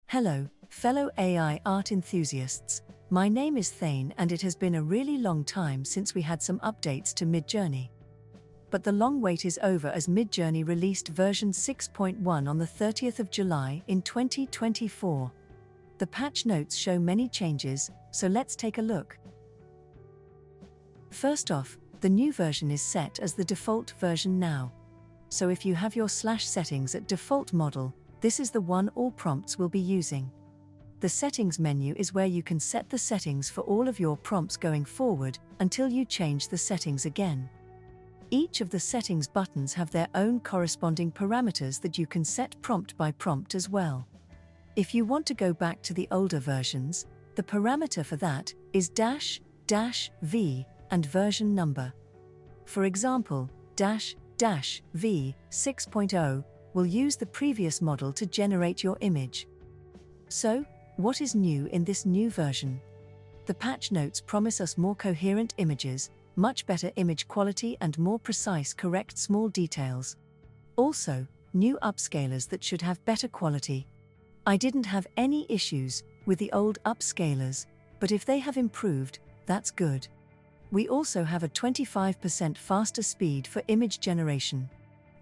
Hello, fellow AI art enthusiasts. My name is Thane and it has been a really long time since we had some updates to Midjourney. But the long wait is over as Midjourney released version 6.1 on the 30th of July in 2024. The patch notes show many changes, so let's take a look. First off, the new version is set as the default version now. So if you have your settings at default model, this is the one all prompts will be using. The settings menu is where you can set the settings for all of your prompts going forward until you change the settings again. Each of the settings buttons have their own corresponding parameters that you can set prompt by prompt as well. If you want to go back to the older versions, the parameter for that is -v and version number. For example, -v 6.0 will use the previous model to generate your image. So, what is new in this new version? The patch notes promise us more coherent images, much better image quality and more precise correct small details. Also, new upscalers that should have better quality. I didn't have any issues with the old upscalers, but if they have improved, that's good. We also have a 25% faster speed for image generation.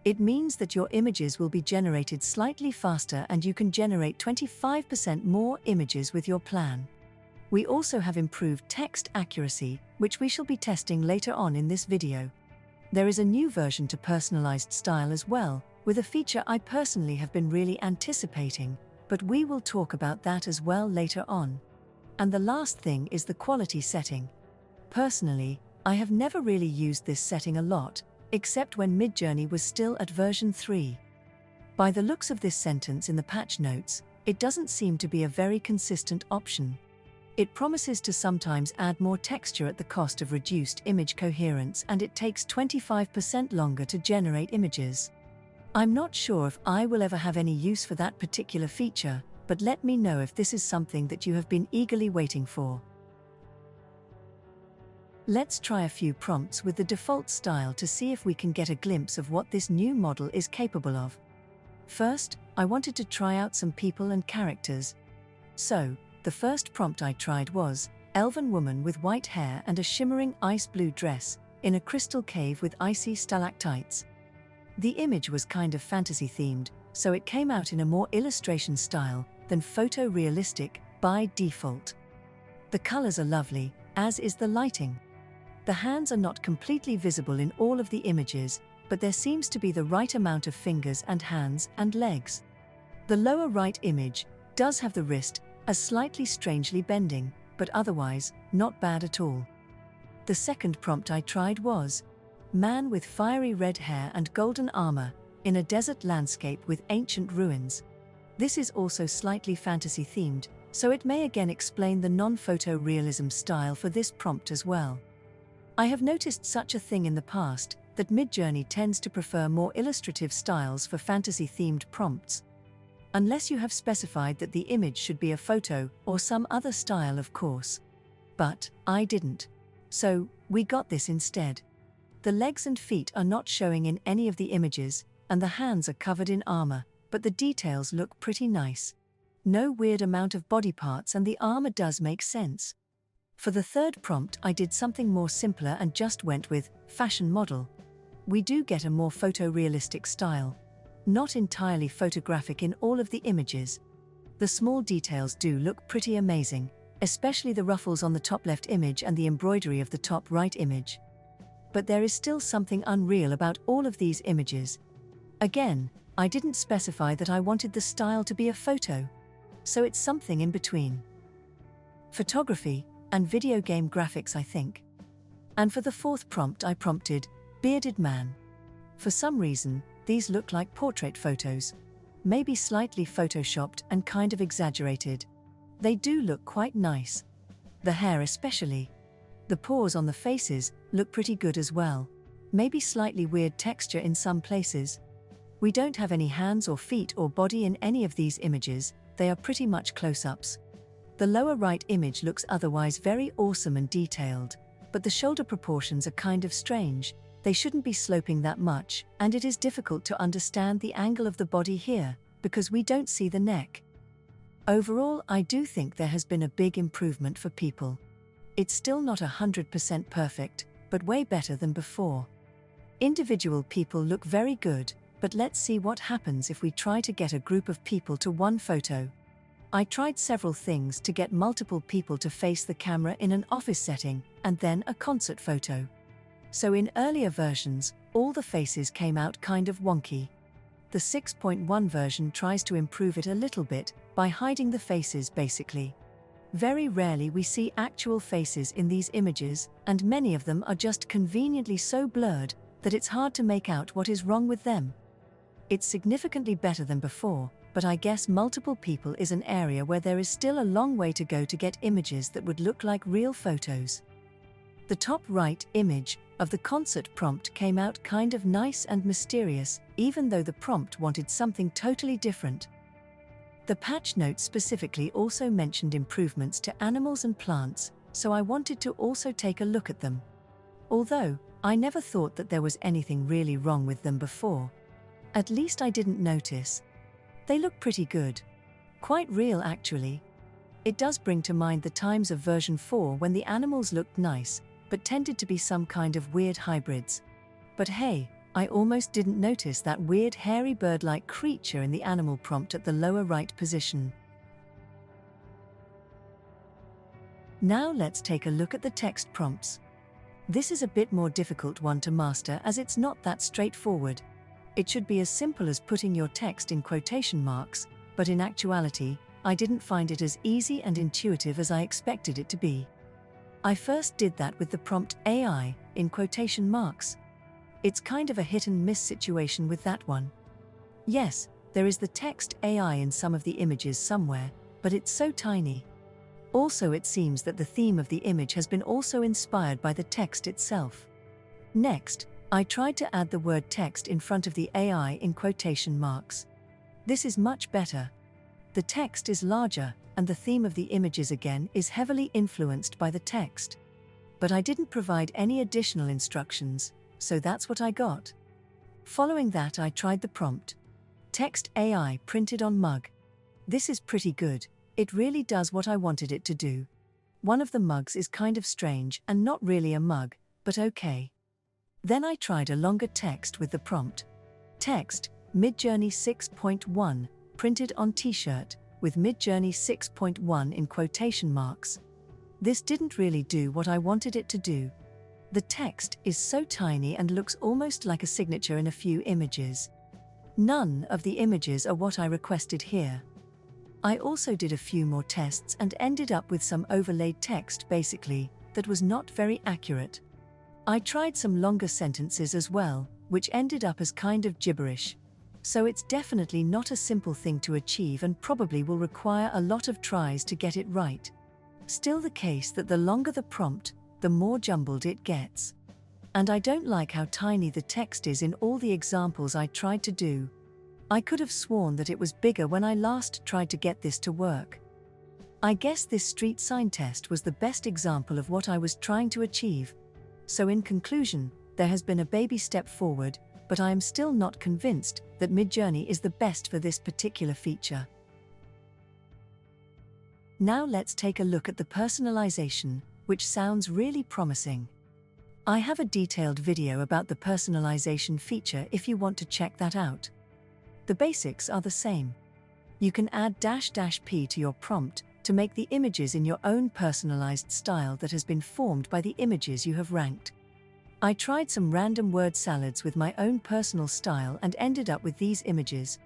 It means that your images will be generated slightly faster and you can generate 25% more images with your plan. We also have improved text accuracy, which we shall be testing later on in this video. There is a new version to personalized style as well, with a feature I personally have been really anticipating, but we will talk about that as well later on. And the last thing is the quality setting. Personally, I have never really used this setting a lot, except when Midjourney was still at version 3. By the looks of this sentence in the patch notes, it doesn't seem to be a very consistent option. It promises to sometimes add more texture at the cost of reduced image coherence, and it takes 25% longer to generate images. I'm not sure if I will ever have any use for that particular feature, but let me know if this is something that you have been eagerly waiting for. Let's try a few prompts with the default style to see if we can get a glimpse of what this new model is capable of. First, I wanted to try out some people and characters. So, the first prompt I tried was, elven woman with white hair and a shimmering ice blue dress, in a crystal cave with icy stalactites. The image was kind of fantasy themed, so it came out in a more illustration style than photorealistic by default. The colors are lovely, as is the lighting. The hands are not completely visible in all of the images, but there seems to be the right amount of fingers and hands and legs. The lower right image does have the wrist as slightly strangely bending, but otherwise, not bad at all. The second prompt I tried was, man with fiery red hair and golden armor, in a desert landscape with ancient ruins. This is also slightly fantasy themed, so it may again explain the non-photorealism style for this prompt as well. I have noticed such a thing in the past, that Midjourney tends to prefer more illustrative styles for fantasy-themed prompts. Unless you have specified that the image should be a photo or some other style, of course. But I didn't. So, we got this instead. The legs and feet are not showing in any of the images, and the hands are covered in armor, but the details look pretty nice. No weird amount of body parts and the armor does make sense. For the third prompt I did something more simpler and just went with fashion model. We do get a more photorealistic style. Not entirely photographic in all of the images. The small details do look pretty amazing, especially the ruffles on the top left image and the embroidery of the top right image. But there is still something unreal about all of these images. Again, I didn't specify that I wanted the style to be a photo. So it's something in between. Photography and video game graphics, I think. And for the fourth prompt I prompted, bearded man. For some reason, these look like portrait photos. Maybe slightly photoshopped and kind of exaggerated. They do look quite nice. The hair especially. The pores on the faces look pretty good as well. Maybe slightly weird texture in some places. We don't have any hands or feet or body in any of these images, they are pretty much close-ups. The lower right image looks otherwise very awesome and detailed, but the shoulder proportions are kind of strange. They shouldn't be sloping that much, and it is difficult to understand the angle of the body here, because we don't see the neck. Overall, I do think there has been a big improvement for people. It's still not 100% perfect, but way better than before. Individual people look very good, but let's see what happens if we try to get a group of people to one photo. I tried several things to get multiple people to face the camera in an office setting, and then a concert photo. So in earlier versions, all the faces came out kind of wonky. The 6.1 version tries to improve it a little bit, by hiding the faces basically. Very rarely we see actual faces in these images, and many of them are just conveniently so blurred that it's hard to make out what is wrong with them. It's significantly better than before, but I guess multiple people is an area where there is still a long way to go to get images that would look like real photos. The top right image of the concert prompt came out kind of nice and mysterious, even though the prompt wanted something totally different. The patch notes specifically also mentioned improvements to animals and plants, so I wanted to also take a look at them. Although, I never thought that there was anything really wrong with them before. At least I didn't notice. They look pretty good. Quite real actually. It does bring to mind the times of version 4 when the animals looked nice, but tended to be some kind of weird hybrids. But hey, I almost didn't notice that weird hairy bird-like creature in the animal prompt at the lower right position. Now let's take a look at the text prompts. This is a bit more difficult one to master as it's not that straightforward. It should be as simple as putting your text in quotation marks, but in actuality, I didn't find it as easy and intuitive as I expected it to be. I first did that with the prompt AI, in quotation marks. It's kind of a hit and miss situation with that one. Yes, there is the text AI in some of the images somewhere, but it's so tiny. Also, it seems that the theme of the image has been also inspired by the text itself. Next, I tried to add the word text in front of the AI in quotation marks. This is much better. The text is larger, and the theme of the images again is heavily influenced by the text. But I didn't provide any additional instructions, so that's what I got. Following that, I tried the prompt. Text AI printed on mug. This is pretty good. It really does what I wanted it to do. One of the mugs is kind of strange and not really a mug, but okay. Then I tried a longer text with the prompt. Text, Midjourney 6.1, printed on t-shirt, with Midjourney 6.1 in quotation marks. This didn't really do what I wanted it to do. The text is so tiny and looks almost like a signature in a few images. None of the images are what I requested here. I also did a few more tests and ended up with some overlaid text basically, that was not very accurate. I tried some longer sentences as well, which ended up as kind of gibberish. So it's definitely not a simple thing to achieve and probably will require a lot of tries to get it right. Still the case that the longer the prompt, the more jumbled it gets. And I don't like how tiny the text is in all the examples I tried to do. I could have sworn that it was bigger when I last tried to get this to work. I guess this street sign test was the best example of what I was trying to achieve. So in conclusion, there has been a baby step forward, but I am still not convinced that Midjourney is the best for this particular feature. Now let's take a look at the personalization, which sounds really promising. I have a detailed video about the personalization feature if you want to check that out. The basics are the same. You can add --p to your prompt to make the images in your own personalized style that has been formed by the images you have ranked. I tried some random word salads with my own personal style and ended up with these images.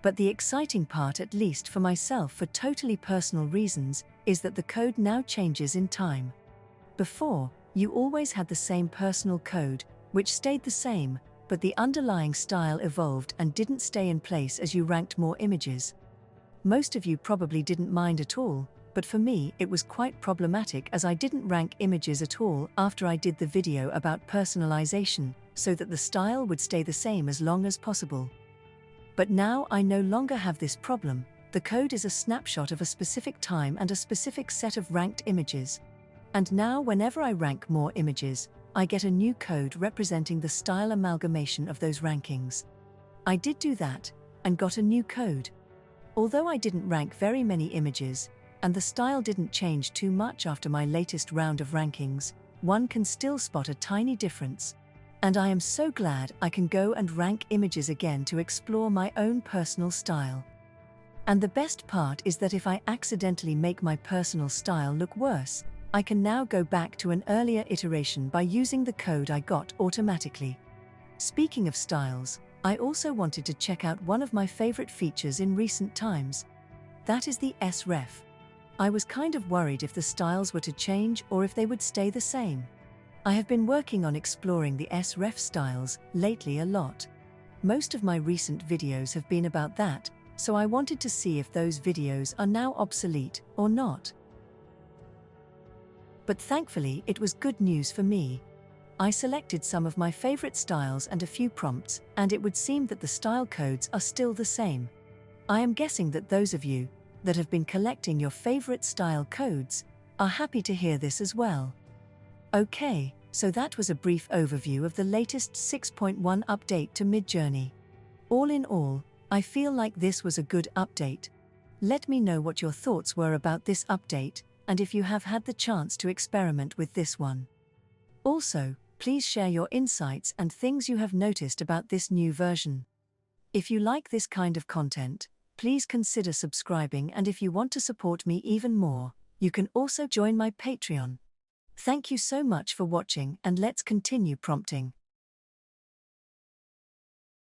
But the exciting part, at least for myself for totally personal reasons, is that the code now changes in time. Before, you always had the same personal code, which stayed the same, but the underlying style evolved and didn't stay in place as you ranked more images. Most of you probably didn't mind at all, but for me it was quite problematic as I didn't rank images at all after I did the video about personalization, so that the style would stay the same as long as possible. But now I no longer have this problem. The code is a snapshot of a specific time and a specific set of ranked images. And now whenever I rank more images, I get a new code representing the style amalgamation of those rankings. I did do that, and got a new code. Although I didn't rank very many images, and the style didn't change too much after my latest round of rankings, one can still spot a tiny difference. And I am so glad I can go and rank images again to explore my own personal style. And the best part is that if I accidentally make my personal style look worse, I can now go back to an earlier iteration by using the code I got automatically. Speaking of styles, I also wanted to check out one of my favorite features in recent times. That is the SREF. I was kind of worried if the styles were to change or if they would stay the same. I have been working on exploring the SREF styles lately a lot. Most of my recent videos have been about that, so I wanted to see if those videos are now obsolete or not. But thankfully it was good news for me. I selected some of my favorite styles and a few prompts, and it would seem that the style codes are still the same. I am guessing that those of you that have been collecting your favorite style codes are happy to hear this as well. Okay, so that was a brief overview of the latest 6.1 update to Midjourney. All in all, I feel like this was a good update. Let me know what your thoughts were about this update, and if you have had the chance to experiment with this one. Also, please share your insights and things you have noticed about this new version. If you like this kind of content, please consider subscribing, and if you want to support me even more, you can also join my Patreon. Thank you so much for watching, and let's continue prompting.